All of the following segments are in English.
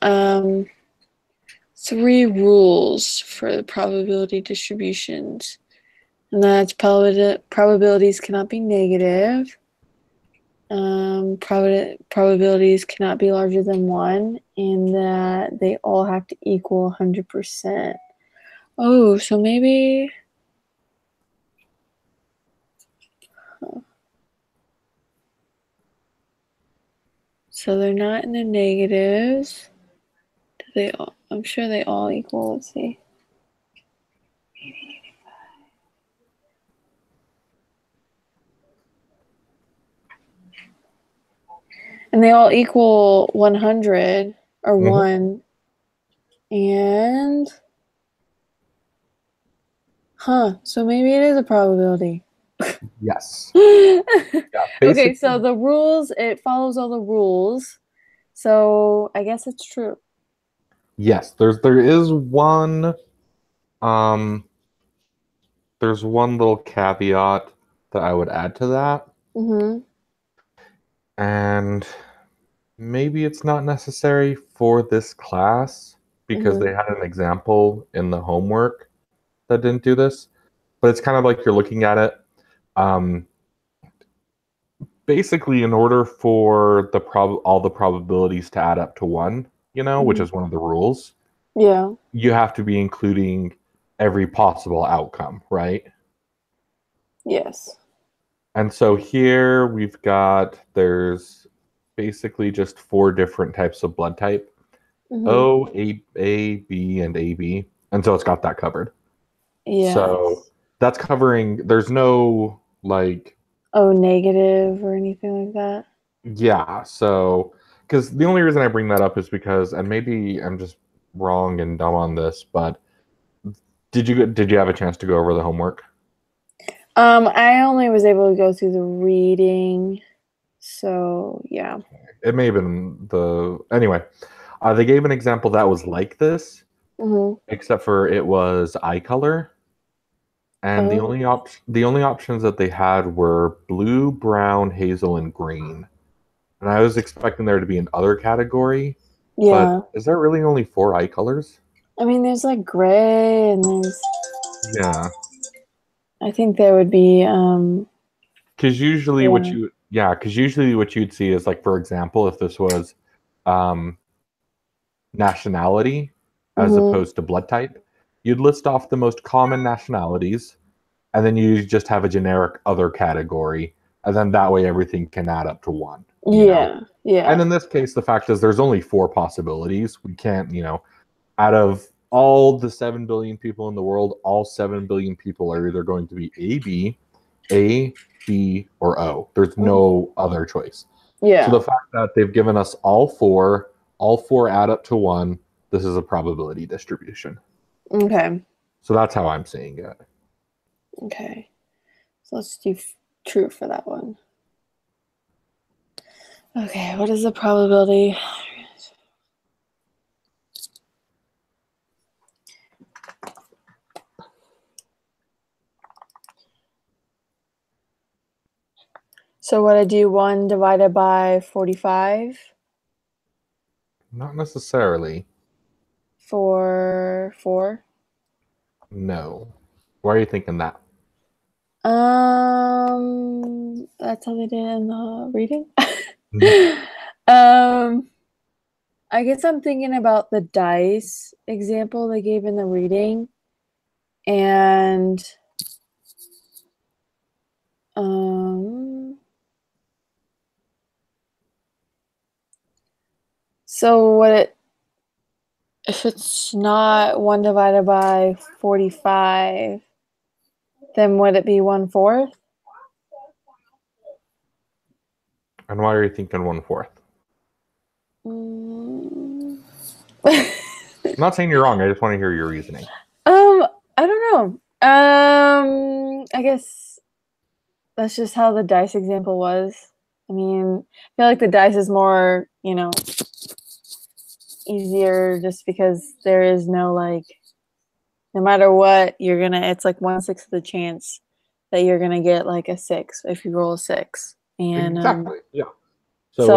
um, three rules for the probability distributions, and that's probabilities cannot be negative. Probabilities cannot be larger than one, and that they all have to equal 100%. Oh, so maybe. So they're not in the negatives. Do they all? I'm sure they all equal. Let's see. And they all equal 100 or 1. And so maybe it is a probability. Yes. Okay, Basically, so the rules, it follows all the rules. So I guess it's true. yes. There is one um there's one little caveat that I would add to that. Mm-hmm. And maybe it's not necessary for this class because Mm-hmm. they had an example in the homework that didn't do this. But it's kind of like you're looking at it. Um, Basically, in order for all the probabilities to add up to one, which Mm-hmm. is one of the rules, Yeah. you have to be including every possible outcome, right? Yes. And so here there's basically just four different types of blood type. Mm-hmm. O, A, B, and AB. And so it's got that covered. So Yes. that's covering, there's no like, Oh, negative or anything like that? yeah. So, because the only reason I bring that up is because, and maybe I'm just wrong and dumb on this, but did you have a chance to go over the homework? I only was able to go through the reading. So yeah. It may have been anyway. They gave an example that was like this, Mm-hmm. except for it was eye color. And Oh, the only options that they had were blue, brown, hazel, and green. And I was expecting there to be an other category, but yeah. is there really only four eye colors? I mean, there's like gray, and there's. Yeah, I think there would be. Yeah. because usually what you'd see is like, for example, if this was um, nationality as Mm-hmm. opposed to blood type, you'd list off the most common nationalities, and then you just have a generic other category, and then that way everything can add up to one. Yeah. And Yeah. in this case, the fact is there's only four possibilities. We can't, out of all the 7 billion people in the world, all 7 billion people are either going to be A, B, or O. There's Mm-hmm. no other choice. So Yeah. the fact that they've given us all four add up to one, this is a probability distribution. Okay. So that's how I'm seeing it. Okay. So let's do true for that one. Okay. What is the probability? So what I do 1 divided by 45 Not necessarily. for 4. No. Why are you thinking that? That's how they did it in the reading. Mhm. um, I guess I'm thinking about the dice example they gave in the reading, and um, so what it if it's not 1 divided by 45, then would it be 1/4? And why are you thinking 1/4? Mm. I'm not saying you're wrong. I just want to hear your reasoning. I don't know. I guess that's just how the dice example was. I mean, I feel like the dice is more, easier just because there is no like, no matter what, it's like 1/6 of the chance that you're gonna get like a 6 if you roll a 6. And Exactly. Yeah. So so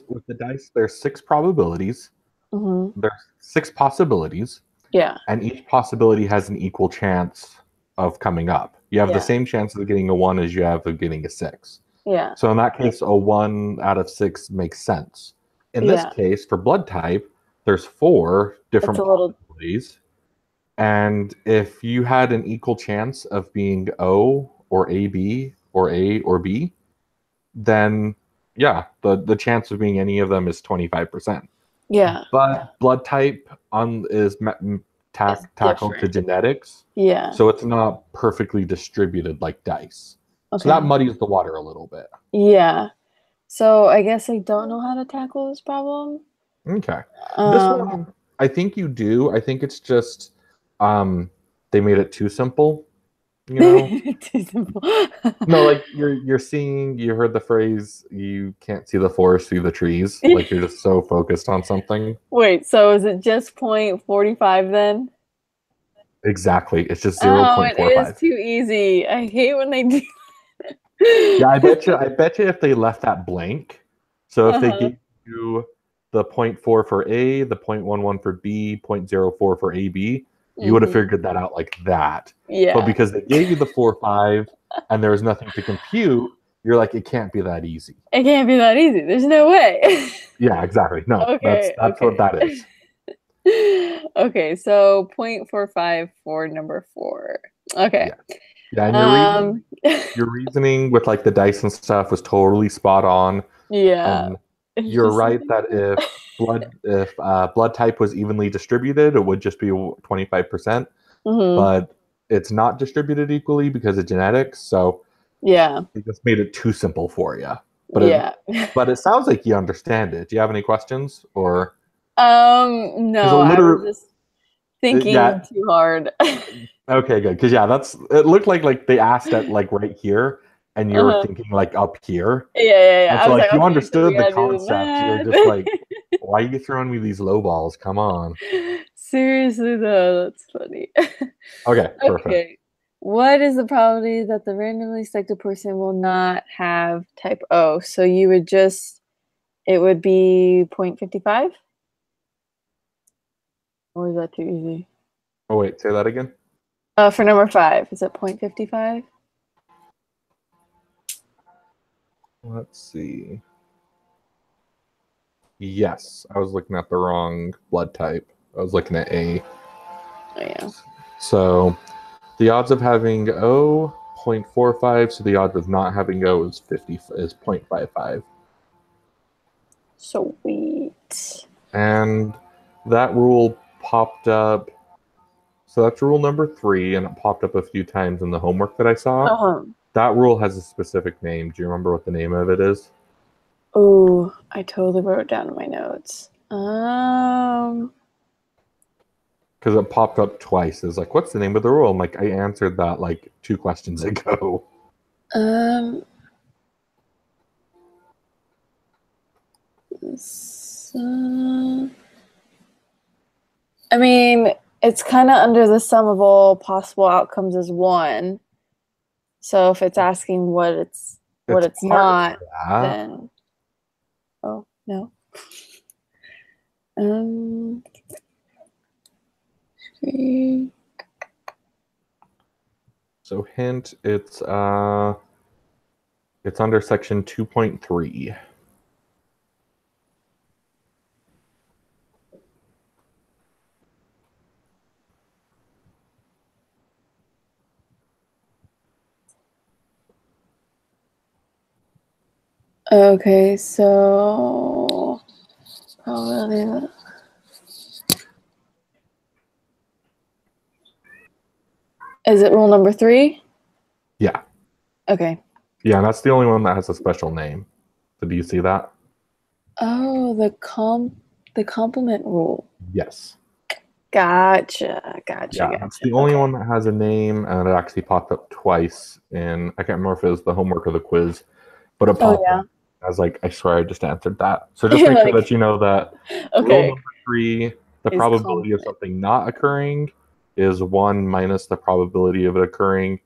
with the dice, there's six probabilities. There's 6 possibilities, Yeah. and each possibility has an equal chance of coming up. You have the Yeah. same chance of getting a 1 as you have of getting a 6. Yeah. So in that case, a 1 out of 6 makes sense. In this Yeah. case, for blood type, there's 4 It's different a little. possibilities. And if you had an equal chance of being O or AB or A or B, then yeah, the chance of being any of them is 25%. Yeah. But blood type is It's tackled to different. genetics, Yeah. so it's not perfectly distributed like dice. So that Okay. muddies the water a little bit. Yeah. So I guess I don't know how to tackle this problem. Okay. This Um, one, I think you do. I think it's just um they made it too simple, you know? too simple. No, like you're seeing, you heard the phrase, you can't see the forest through the trees. Like you're just so focused on something. Wait, so is it just 0.45 then? Exactly. It's just Oh, it is 0.45. too easy. I hate when they do. Yeah, I bet you if they left that blank, so if they Uh-huh. gave you the point 0.4 for A, the 0.11 for B, 0.04 for AB, you would have Hmm. figured that out like that. But Yeah. because they gave you the 4, 5, and there was nothing to compute, you're like, it can't be that easy. It can't be that easy. There's no way. Yeah, exactly. No, that's Okay, that's what okay. that is. Okay, so 0.45 for number 4. Okay. Yeah. Yeah, and Um, your reasoning with like the dice and stuff was totally spot on. yeah. And It's you're just right something. that if blood type was evenly distributed, it would just be 25%. Hmm. But it's not distributed equally because of genetics, so Yeah. it just made it too simple for you. But it Yeah. but it sounds like you understand it. Do you have any questions or? Because it No, I was literally, just thinking yeah. too hard. Okay, good. Because yeah, it looked like they asked at like right here, and you were Uh-huh. thinking like up here. Yeah, yeah, yeah. And I so was like, like you okay, so we understood the gotta do concept. You're just the like, why are you throwing me these low balls? Come on. math. Seriously though, that's funny. Okay, perfect. Okay. What is the probability that the randomly selected person will not have type O? So you would just, it would be 0.55? Or is that too easy? Oh wait, say that again. For number 5, is it 0.55? Let's see. Yes, I was looking at the wrong blood type. I was looking at A. Oh, yeah. So the odds of having O 0.45, so the odds of not having O is 0.55. Sweet. And that rule popped up. So that's rule number 3, and it popped up a few times in the homework that I saw. Uh-huh. That rule has a specific name. Do you remember what the name of it is? Oh, I totally wrote it down in my notes. Because it popped up twice. It's like, what's the name of the rule? I'm like, I answered that like 2 questions ago. Um, so, I mean, it's kind of under the sum of all possible outcomes as one. So if it's asking what It's it's part of not, that. then oh no. Um, okay. So hint, it's under section 2.3. Okay, so probably is it rule number 3? Yeah. Okay. Yeah, and that's the only one that has a special name. So do you see that? Oh, the complement rule. Yes. Gotcha, gotcha, Yeah, that's gotcha. the only Okay. one that has a name, and it actually popped up twice in, I can't remember if it was the homework or the quiz, but it Oh popped yeah. up. I was like, I swear I just answered that. So just make sure that Like you know that rule okay, number 3, the is probability of complement. something not occurring is 1 minus the probability of it occurring,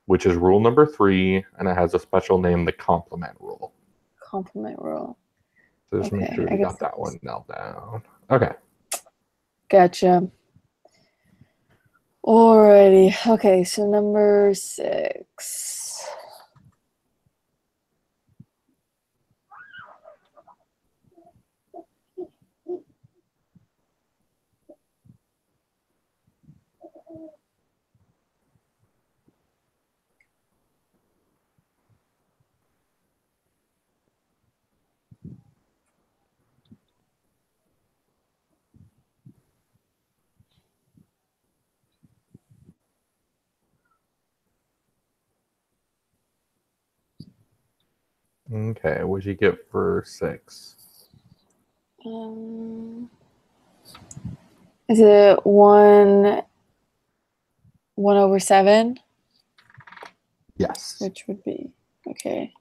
which is rule number 3, and it has a special name, the complement rule. Complement rule. So just make Okay, sure I you guess got that that was one nailed down. Okay. Gotcha. Alrighty. Okay, so number 6. Okay, what'd you get for 6? Is it 1/7? Yes. Which would be, okay.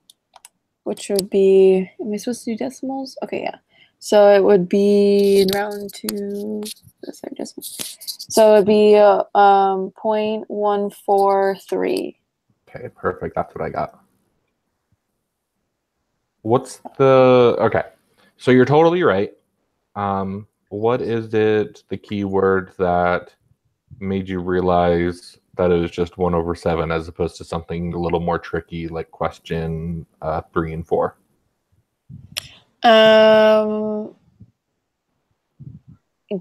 Which would be, am I supposed to do decimals? Okay, yeah. So it would be round to the third decimal. So it would be 0.143. Okay, perfect. That's what I got. What's the okay? So you're totally right. What is it? The keyword that made you realize that it was just 1/7 as opposed to something a little more tricky like question 3 and 4?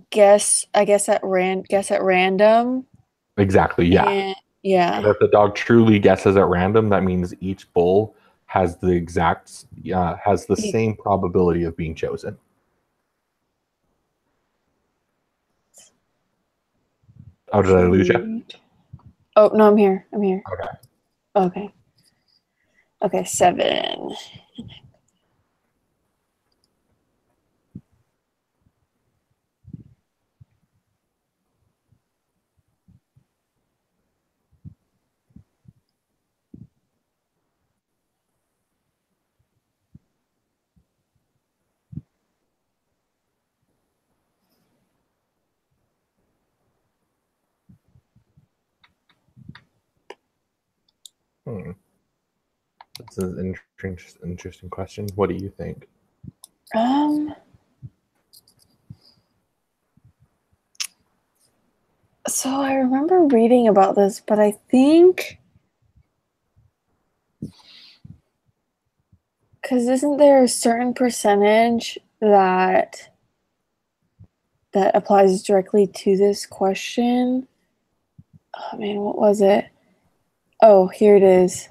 Guess at random. Exactly. Yeah. And yeah. And if the dog truly guesses at random, that means each bull has the exact has the same probability of being chosen. Oh, did I lose you? Oh no, I'm here. I'm here. Okay. Okay. Okay, 7. This is an interesting question. What do you think? So I remember reading about this, but I think because isn't there a certain percentage that applies directly to this question? Oh man, what was it? Oh, here it is.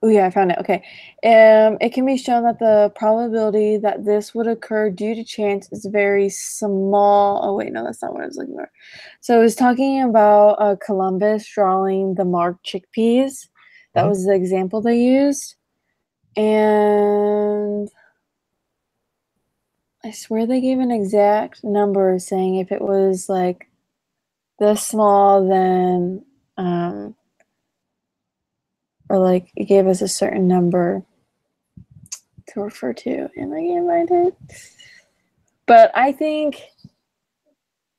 Oh yeah, I found it. Okay. It can be shown that the probability that this would occur due to chance is very small. Oh wait, no, that's not what I was looking for. So it was talking about Columbus drawing the marked chickpeas. That was the example they used. And I swear they gave an exact number saying if it was like this small, then or like it gave us a certain number to refer to, and I can't find it. But I think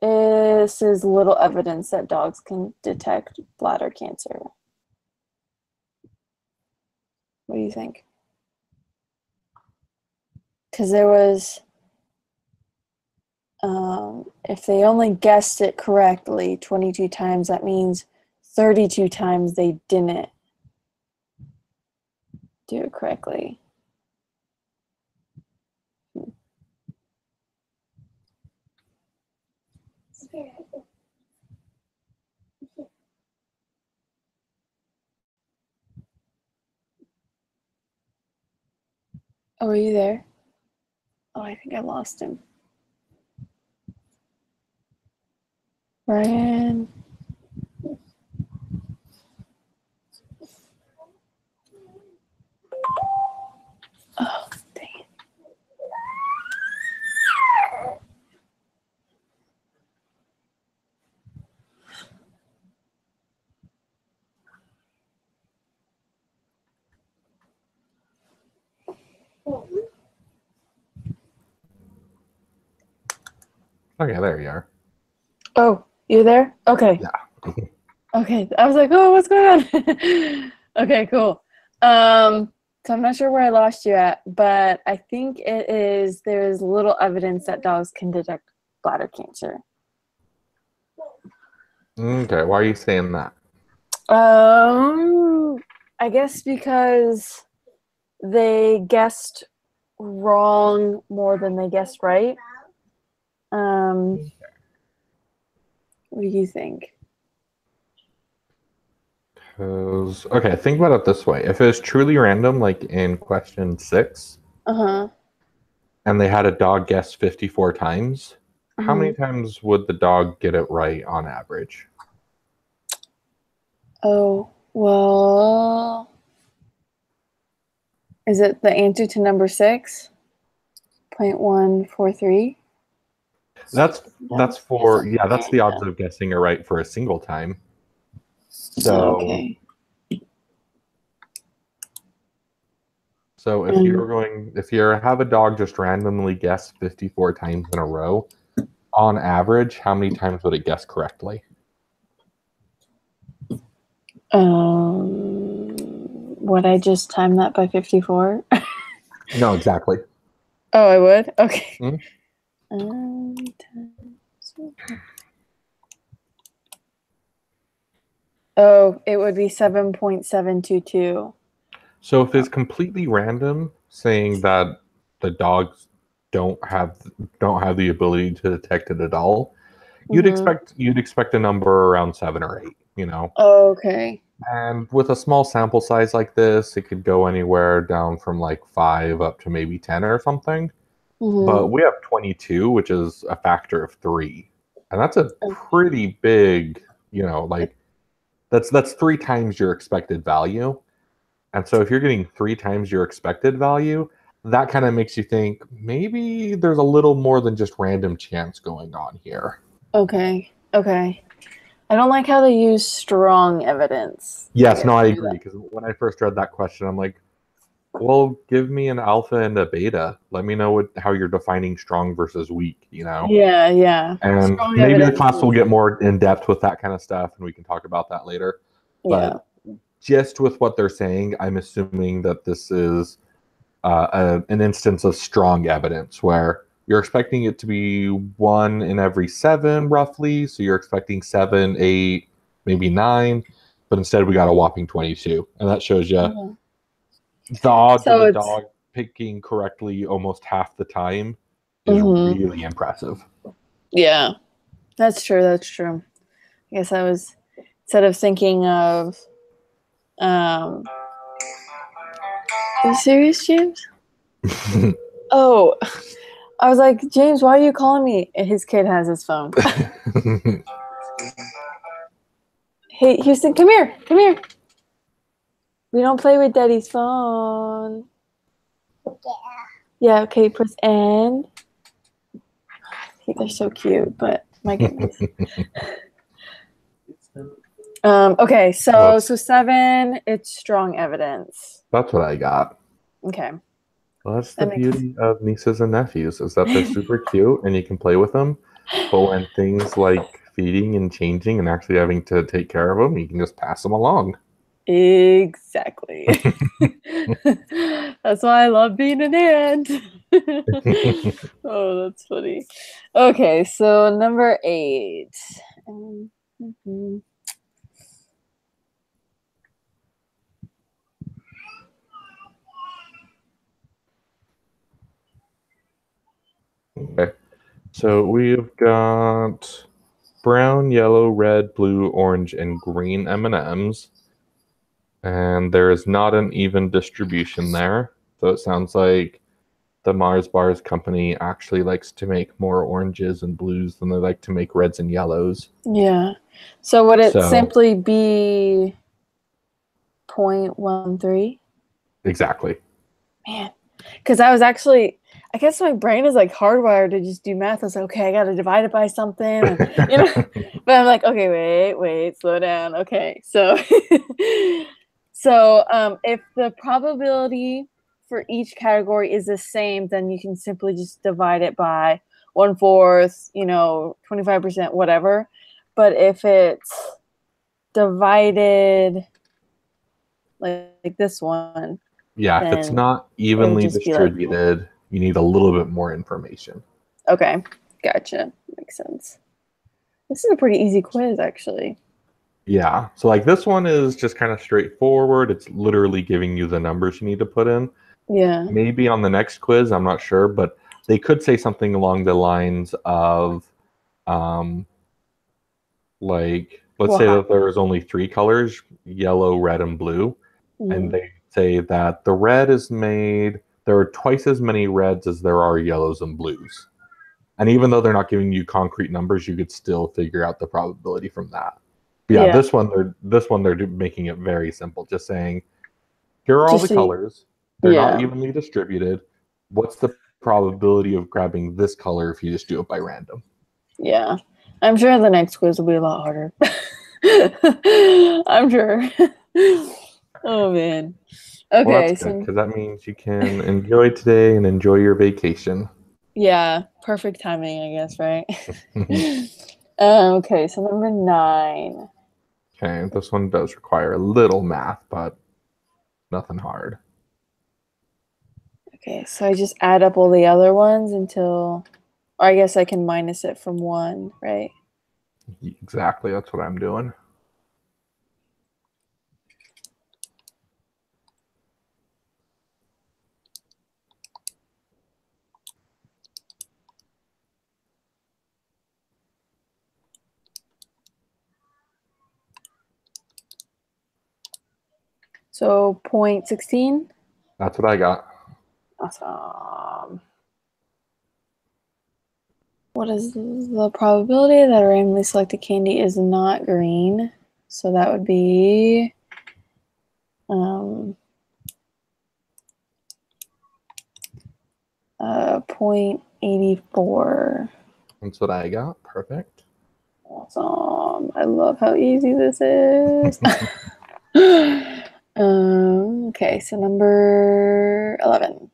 this is little evidence that dogs can detect bladder cancer. What do you think? Because there was, if they only guessed it correctly 22 times, that means 32 times they didn't do it correctly. Oh, are you there? Oh, I think I lost him. Brian. Oh, dang it. Okay, there you are. Oh, you there? Okay. Yeah. Okay. I was like, oh, what's going on? Okay, cool. So I'm not sure where I lost you at, but I think there is little evidence that dogs can detect bladder cancer. Okay, why are you saying that? Um, I guess because they guessed wrong more than they guessed right. Um, what do you think? Because okay, think about it this way: if it was truly random, like in question 6, Uh-huh. and they had a dog guess 54 times, how many Hmm. times would the dog get it right on average? Oh, well, is it the answer to number 6? 0.143? That's for yeah, that's the odds of guessing it right for a single time. So Okay. so Um, if you have a dog just randomly guess 54 times in a row, on average, how many times would it guess correctly? would I just time that by 54? No, exactly. Oh, I would? Okay. Mhm. Um, oh, it would be 7.722. So if it's completely random, saying that the dogs don't have don't have the ability to detect it at all, Mm-hmm. you'd expect a number around 7 or 8, you know. Okay. And with a small sample size like this, it could go anywhere down from like 5 up to maybe 10 or something. Mm-hmm. But we have 22, which is a factor of 3. And that's a pretty big, like that's 3 times your expected value. And so if you're getting 3 times your expected value, that kind of makes you think maybe there's a little more than just random chance going on here. Okay. Okay. I don't like how they use strong evidence. I Yes, guess no, I they do agree. that. Because when I first read that question, I'm like, well, give me an alpha and a beta. Let me know how you're defining strong versus weak, Yeah, yeah. And Strong maybe the evidence class will is, get more in depth with that kind of stuff, and we can talk about that later. yeah. But just with what they're saying, I'm assuming that this is an instance of strong evidence where you're expecting it to be 1 in every 7, roughly. So you're expecting 7, 8, maybe 9, but instead we got a whopping 22. And that shows you Okay. the odds of So a it's, dog picking correctly almost half the time is mm-hmm. really impressive. Yeah, that's true. That's true. I guess I was, instead of thinking of, are you serious, James? Oh, I was like, James, why are you calling me? And his kid has his phone. Hey, Houston, come here. Come here. We don't play with Daddy's phone. Yeah, okay, press N. They're so cute, but my goodness. Okay, Well, so 7, it's strong evidence. that's what I got. Okay. Well, that's the That makes beauty of nieces and nephews is that they're super cute and you can play with them. But when things like feeding and changing and actually having to take care of them, you can just pass them along. exactly. That's why I love being an aunt. Oh, that's funny. Okay, so number 8. Mhm. Okay. So we've got brown, yellow, red, blue, orange, and green M&Ms, and there is not an even distribution there. So it sounds like the Mars Bars company actually likes to make more oranges and blues than they like to make reds and yellows. Yeah. So would it So simply be 0.13? exactly. Man, because I was actually, I guess my brain is like hardwired to just do math. I was like, okay, I got to divide it by something, and But I'm like, okay, wait, slow down. Okay, so, if the probability for each category is the same, then you can simply just divide it by 1/4, 25%, whatever. But if it's divided like this one, Yeah, if it's then not it would evenly just be like, distributed, you need a little bit more information. okay, gotcha. Makes sense. This is a pretty easy quiz, actually. Yeah. So like this one is just kind of straightforward. It's literally giving you the numbers you need to put in. Yeah. Maybe on the next quiz, I'm not sure, but they could say something along the lines of um, like let's Well, say that there is only three colors, yellow, red, and blue, and mm, they say that the red is made, there are twice as many reds as there are yellows and blues. And even though they're not giving you concrete numbers, you could still figure out the probability from that. But yeah, yeah. this one they're making it very simple, just saying here are all Just the so colors. They're not yeah. evenly distributed. What's the probability of grabbing this color if you just do it by random? Yeah. I'm sure the next quiz will be a lot harder. I'm sure. Oh man. Well, that's Okay, good so because that means you can enjoy today and enjoy your vacation. yeah, perfect timing, I guess, right? Okay, so number 9. Okay, this one does require a little math, but nothing hard. Okay, so I just add up all the other ones until, or I guess I can minus it from 1, right? Exactly, that's what I'm doing. So 0.16. That's what I got. Awesome. What is the probability that a randomly selected candy is not green? So that would be 0.84. That's what I got. Perfect. Awesome. I love how easy this is. Okay, so number 11.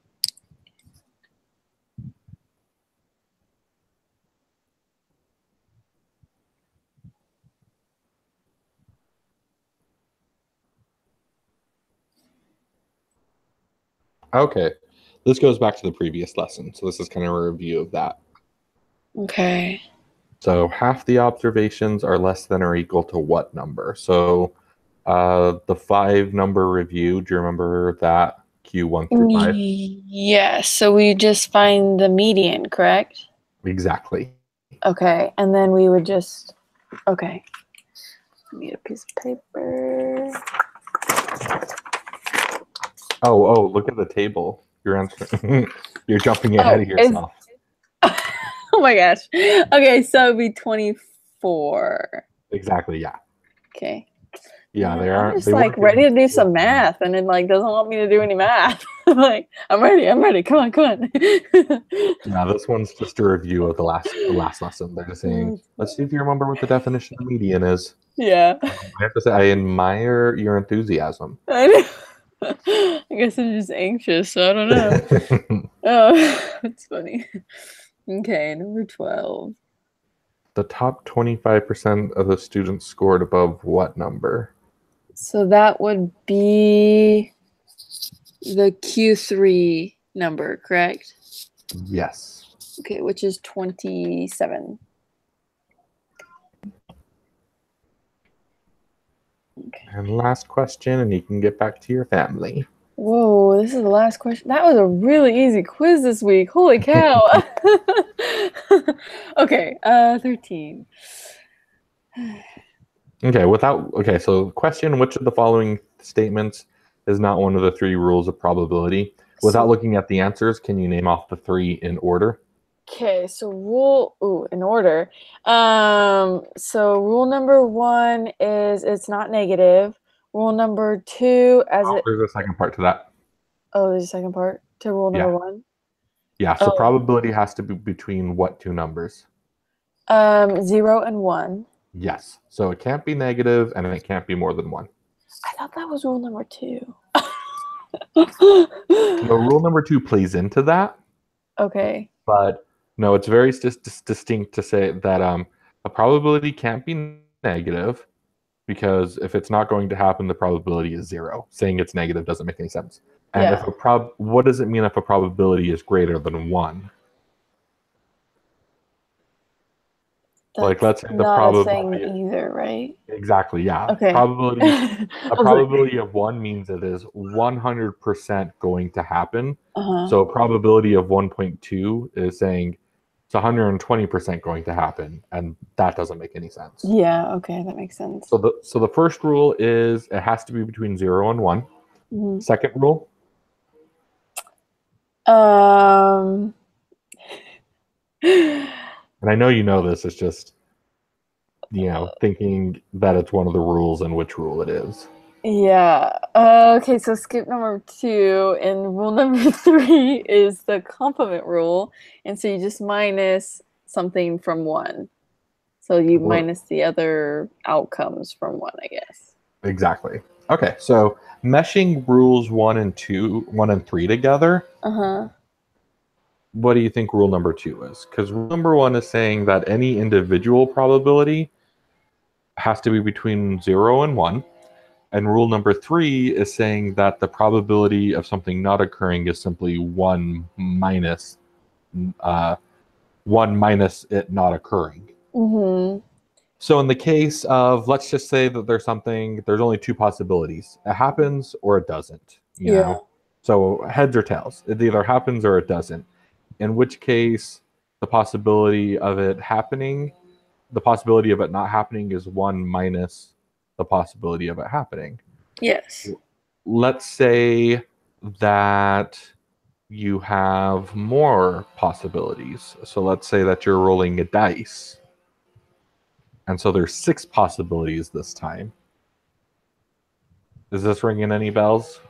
Okay. This goes back to the previous lesson. So this is kind of a review of that. Okay. So half the observations are less than or equal to what number? So the 5 number review, do you remember that? Q1 through 5? Yes, so we just find the median, correct? Exactly. Okay, and then we would just, okay. Need a piece of paper. Oh, look at the table. You're answering. You're jumping ahead Oh, of yourself. oh my gosh. Okay, so it'd be 24. Exactly, yeah. Okay. Yeah, Man, I'm just they like weren't ready giving to do too some math and it like doesn't want me to do any math. I'm like, I'm ready. Come on, come on. Yeah, this one's just a review of the last lesson. They're just saying, let's see if you remember what the definition of median is. Yeah. I have to say, I admire your enthusiasm. I know. I guess I'm just anxious, so I don't know. Oh, that's funny. Okay, number 12. The top 25% of the students scored above what number? So that would be the Q3 number, correct? Yes. Okay, which is 27. Okay. And last question, and you can get back to your family. Whoa, this is the last question. That was a really easy quiz this week. Holy cow. Okay, 13. Okay, so question, which of the following statements is not one of the 3 rules of probability? Without So, looking at the answers, can you name off the 3 in order? okay, so in order. So rule number 1 is it's not negative. Rule number 2, Oh, there's a second part to that. there's a second part to rule number Yeah. 1. Yeah, so Oh, probability has to be between what 2 numbers? 0 and 1. Yes. So it can't be negative and it can't be more than 1. I thought that was rule number 2. No, rule number 2 plays into that, Okay. but no, it's very distinct to say that a probability can't be negative because if it's not going to happen, the probability is 0. Saying it's negative doesn't make any sense. And if Yeah. what does it mean if a probability is greater than 1? Like, That's let's say the not a thing probability. either, right? Exactly, yeah. Okay. Probability. I A was like, probability of one means it is 100% going to happen. uh-huh. So a probability of 1.2 is saying it's 120% going to happen, and that doesn't make any sense. Yeah, okay, that makes sense. So the first rule is it has to be between 0 and 1. Mhm. Second rule, Um, and I know you know this, it's just thinking that it's one of the rules and which rule it is. yeah. Okay, so skip number two, and rule number three is the complement rule. And so you just minus something from one. So you Well, minus the other outcomes from one, I guess. exactly. Okay, so meshing rules 1 and 3 together. Uh-huh. What do you think rule number 2 is? Because rule number 1 is saying that any individual probability has to be between 0 and 1. And rule number 3 is saying that the probability of something not occurring is simply uh, 1 minus it not occurring. Mm-hmm. So in the case of, let's just say that there's only two possibilities. It happens or it doesn't, Yeah. So heads or tails. It either happens or it doesn't. In which case, the possibility of it happening, the possibility of it not happening is 1 minus the possibility of it happening. Yes. Let's say that you have more possibilities. So let's say that you're rolling a dice. And so there's 6 possibilities this time. Is this ringing any bells?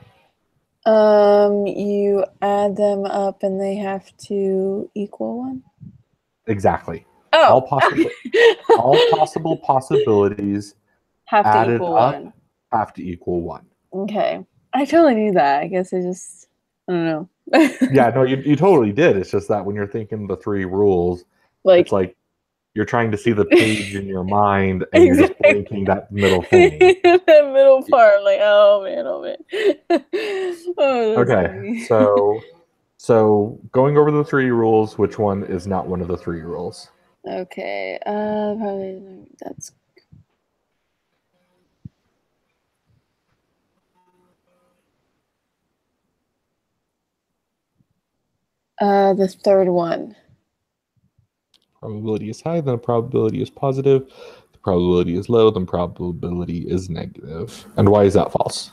You add them up and they have to equal one? Exactly. Oh, All possible all possible possibilities have to added equal up one. have to equal 1. Okay. I totally knew that. I guess I don't know. Yeah, no, you totally did. It's just that when you're thinking the 3 rules, it's Like, like you're trying to see the page in your mind and you're just exactly. blanking that middle thing. That middle part, like, oh man, oh man. Oh, that's Okay, funny. so going over the 3 rules, which one is not one of the 3 rules? Okay. Probably that's the third one. Probability is high, then probability is positive. The probability is low, then probability is negative. And why is that false?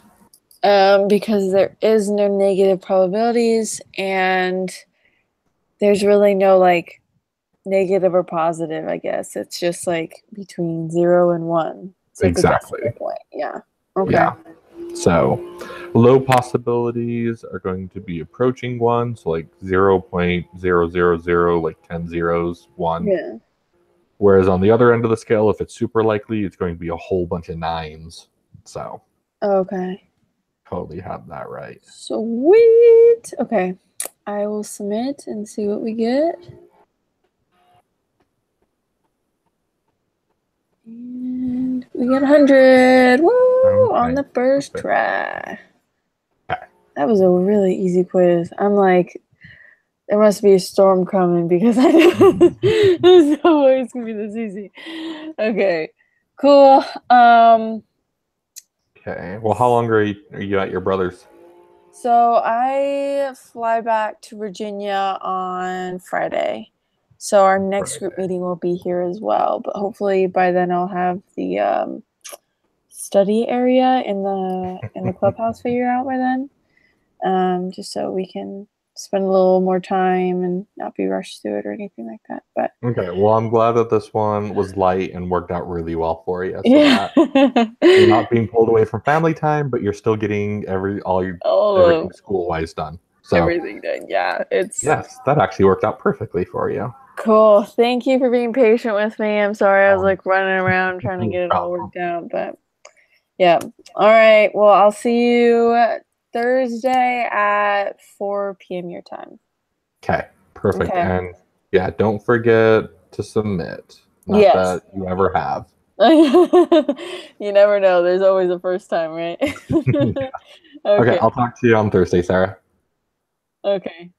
Because there is no negative probabilities and there's really no like negative or positive, I guess. It's just like between 0 and 1. So it's a decimal Exactly. point. Yeah. Okay. Yeah. So low possibilities are going to be approaching 1, so like 0.000, like 10 zeros, 1. Yeah. Whereas on the other end of the scale, if it's super likely, it's going to be a whole bunch of 9s. So Okay. totally have that right. Sweet. Okay. I will submit and see what we get. And we got 100. Woo! On Okay. the first Perfect. try. Okay. That was a really easy quiz. I'm like, there must be a storm coming because I know there's no way it's gonna be this easy. Okay, cool. Okay. Well, how long are you at your brother's? So I fly back to Virginia on Friday. So our next group Friday. meeting will be here as well. But hopefully by then I'll have the study area in the clubhouse figured out by then. Just so we can spend a little more time and not be rushed through it or anything like that. But Okay. Well, I'm glad that this one was light and worked out really well for you, so yeah, that you're not being pulled away from family time, but you're still getting all everything of school wise done. So everything done. Yeah, it's yes, that actually worked out perfectly for you. cool. Thank you for being patient with me. I'm sorry I was Um, like running around trying to no get it all problem. worked out, but yeah. All right. Well, I'll see you Thursday at 4 p.m. your time. Okay, perfect. Okay. And yeah, don't forget to submit. Not Yes. that you ever have. You never know. There's always a first time, right? Okay, Okay. I'll talk to you on Thursday, Sarah. Okay.